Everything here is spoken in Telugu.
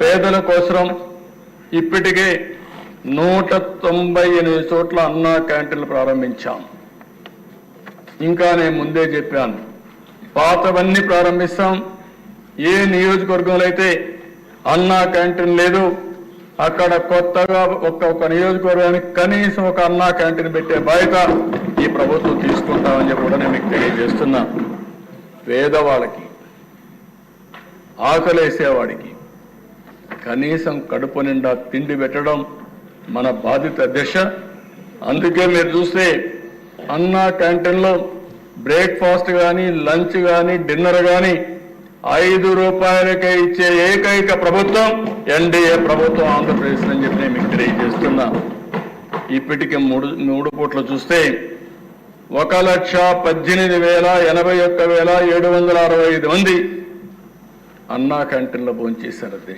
పేదల కోసం ఇప్పటికే 198 చోట్ల అన్నా క్యాంటీన్లు ప్రారంభించాం. ఇంకా నేను ముందే చెప్పాను, పాతవన్నీ ప్రారంభిస్తాం. ఏ నియోజకవర్గంలో అయితే అన్నా క్యాంటీన్ లేదు అక్కడ కొత్తగా ఒక్కొక్క నియోజకవర్గానికి కనీసం ఒక అన్నా క్యాంటీన్ పెట్టే బాధ్యత ఈ ప్రభుత్వం తీసుకుంటామని చెప్పి కూడా నేను మీకు తెలియజేస్తున్నా. పేదవాళ్ళకి, ఆకలేసేవాడికి కనీసం కడుపు నిండా తిండి పెట్టడం మన బాధ్యత అధ్యక్ష. అందుకే మీరు చూస్తే అన్నా క్యాంటీన్లో బ్రేక్ఫాస్ట్ కానీ, లంచ్ కానీ, డిన్నర్ కానీ 5 రూపాయలకే ఇచ్చే ఏకైక ప్రభుత్వం ఎన్డీఏ ప్రభుత్వం ఆంధ్రప్రదేశ్ అని చెప్పి నేను మీకు తెలియజేస్తున్నా. ఇప్పటికి మూడు పూట్లు చూస్తే 1,18,81,765 మంది అన్నా క్యాంటీన్లో భోంచేశారు అధ్యక్ష.